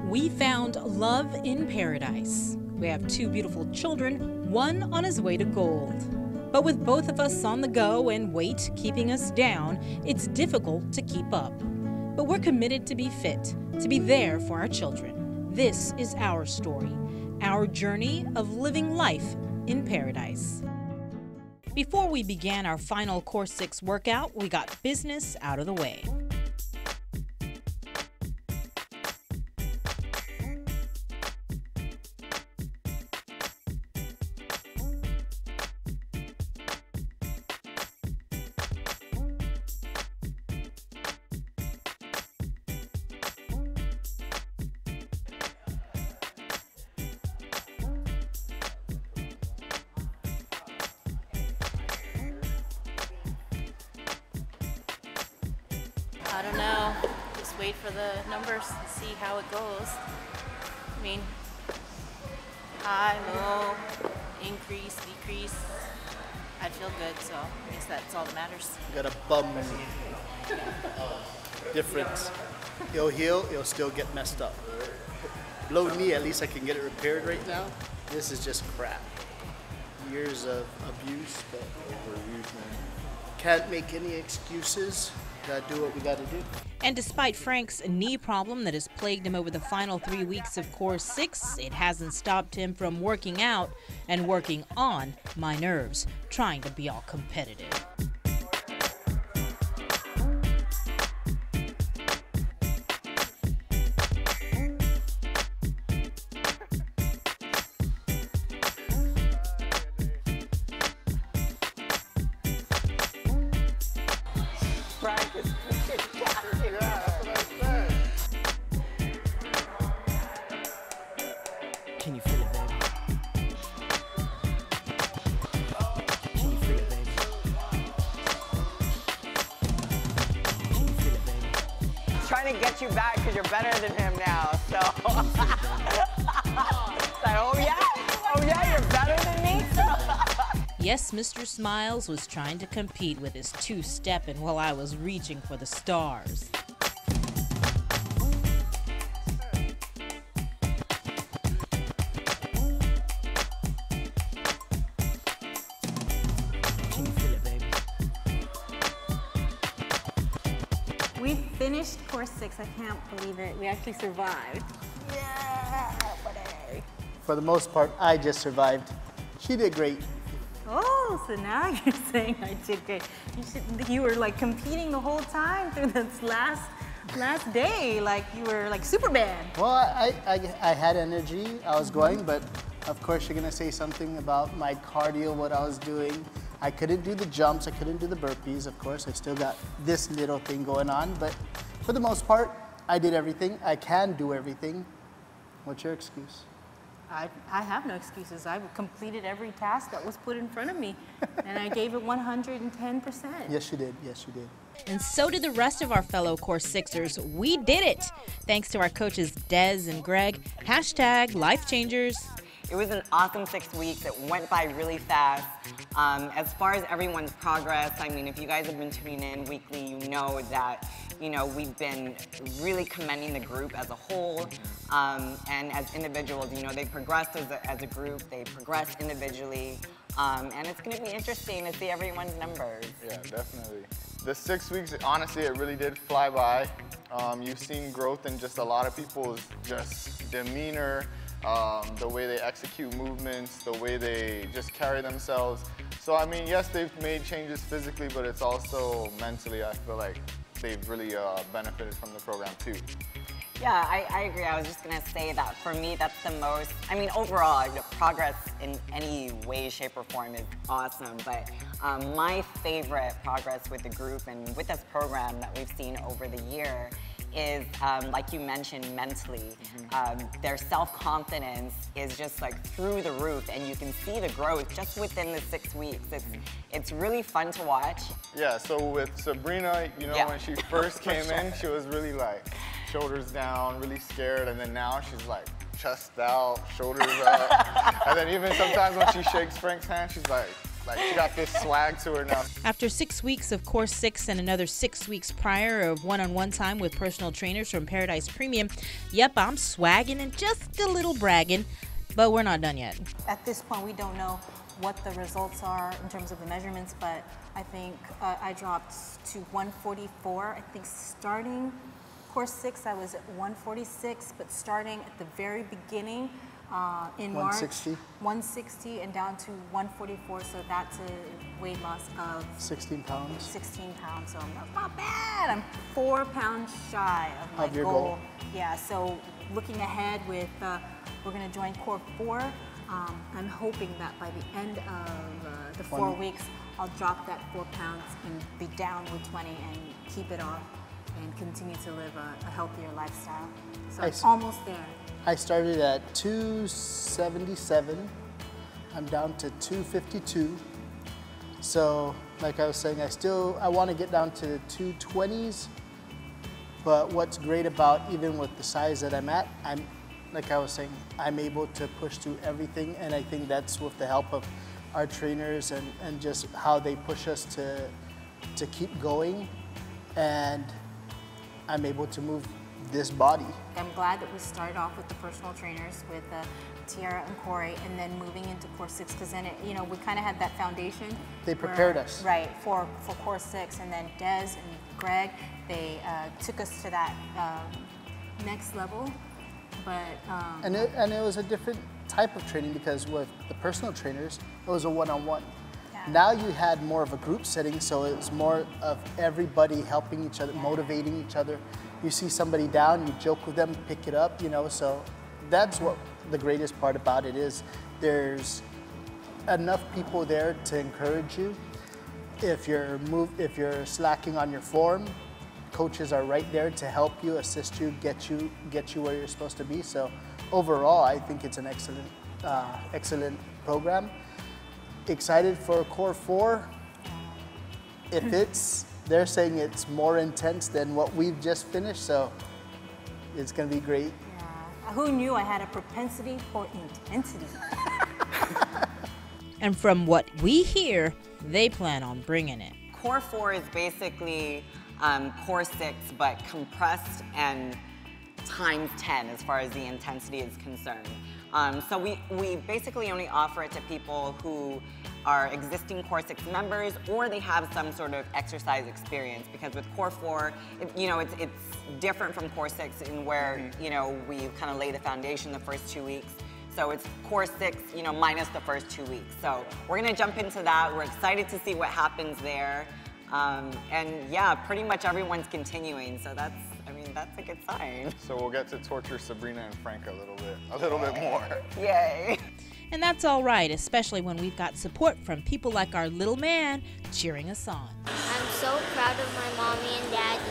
We found love in paradise. We have two beautiful children, one on his way to gold. But with both of us on the go and weight keeping us down, it's difficult to keep up. But we're committed to be fit, to be there for our children. This is our story, our journey of living life in paradise. Before we began our final Course 6 workout, we got business out of the way. I don't know, just wait for the numbers and see how it goes. I mean, high, low, increase, decrease. I feel good, so I guess that's all that matters. Got a bum difference. It'll heal, it'll still get messed up. Low knee, at least I can get it repaired right now. This is just crap. Years of abuse, but can't make any excuses. Gotta do what we gotta do. And despite Frank's knee problem that has plagued him over the final 3 weeks of Course 6, it hasn't stopped him from working out and working on my nerves, trying to be all competitive. Can you feel it, baby? Can you feel it, baby? Can you feel it, baby? He's trying to get you back because you're better than him now, so. Like, oh yeah, you're better than me? Yes, Mr. Smiles was trying to compete with his two-stepping while I was reaching for the stars. We finished Course 6. I can't believe it. We actually survived. Yeah, buddy. For the most part, I just survived. She did great. Oh, so now you're saying I did great. You were like competing the whole time through this last day, like you were like Superman. Well, I had energy. I was going, but of course you're gonna say something about my cardio, what I was doing. I couldn't do the jumps, I couldn't do the burpees, of course. I still got this little thing going on, but for the most part, I did everything. I can do everything. What's your excuse? I have no excuses. I completed every task that was put in front of me, and I gave it 110%. Yes, you did. Yes, you did. And so did the rest of our fellow Course 6ers. We did it! Thanks to our coaches Des and Greg. #LifeChangers. It was an awesome 6 weeks. It went by really fast. As far as everyone's progress, I mean, if you guys have been tuning in weekly, you know that, we've been really commending the group as a whole. And as individuals, they progressed as a group, they progressed individually. And it's gonna be interesting to see everyone's numbers. Yeah, definitely. The 6 weeks, honestly, it really did fly by. You've seen growth in just a lot of people's just demeanor, the way they execute movements, the way they just carry themselves. So, I mean, yes, they've made changes physically, but it's also mentally, I feel like they've really benefited from the program too. Yeah, I agree. I was just gonna say that for me, that's the most, overall, the progress in any way, shape, or form is awesome. But my favorite progress with the group and with this program that we've seen over the year is, like you mentioned, mentally. Their self-confidence is just like through the roof, and you can see the growth just within the 6 weeks. It's really fun to watch. Yeah, so with Sabrina, when she first came in, she was really like shoulders down, really scared, and then now she's like chest out, shoulders up. And then even sometimes when she shakes Frank's hand, she's like Like, she got this swag to her now. After 6 weeks of Course 6 and another 6 weeks prior of one-on-one time with personal trainers from Paradise Premium, yep, I'm swagging and just a little bragging, but we're not done yet. At this point, we don't know what the results are in terms of the measurements, but I think I dropped to 144. I think starting Course 6, I was at 146, but starting at the very beginning in March, 160 and down to 144, so that's a weight loss of 16 pounds. 16 pounds, so that's not bad. I'm 4 pounds shy of my Of your goal. Yeah, so looking ahead with, we're gonna join Core 4. I'm hoping that by the end of the 4 weeks, I'll drop that 4 pounds and be down with 20 and keep it off and continue to live a healthier lifestyle. So I'm almost there. I started at 277. I'm down to 252. So, like I was saying, I want to get down to the 220s. But what's great about even with the size that I'm at, like I was saying, I'm able to push through everything, and I think that's with the help of our trainers and just how they push us to keep going, and I'm able to move this body. I'm glad that we started off with the personal trainers with Tiara and Corey, and then moving into Course 6, because then we kind of had that foundation. They prepared us. Right, for Course 6, and then Des and Greg, they took us to that next level. But and it was a different type of training, because with the personal trainers, it was a one-on-one. Yeah. Now you had more of a group setting, so it's more of everybody helping each other, motivating each other. You see somebody down, you joke with them, pick it up, so that's what the greatest part about it is. There's enough people there to encourage you. If you're slacking on your form, coaches are right there to help you, assist you, get you where you're supposed to be. So overall, I think it's an excellent program. Excited for Core 4. They're saying it's more intense than what we've just finished, so it's gonna be great. Yeah. Who knew I had a propensity for intensity? And from what we hear, they plan on bringing it. Core 4 is basically Core 6, but compressed and times 10 as far as the intensity is concerned. So we basically only offer it to people who are existing Core 6 members, or they have some sort of exercise experience, because with Core 4, it's different from Core 6 in where, we kind of lay the foundation the first 2 weeks. So it's Core 6, minus the first 2 weeks. So we're gonna jump into that. We're excited to see what happens there. And yeah, pretty much everyone's continuing, so that's a good sign. So we'll get to torture Sabrina and Frank a little bit more. Yay. And that's all right, especially when we've got support from people like our little man cheering us on. I'm so proud of my mommy and daddy.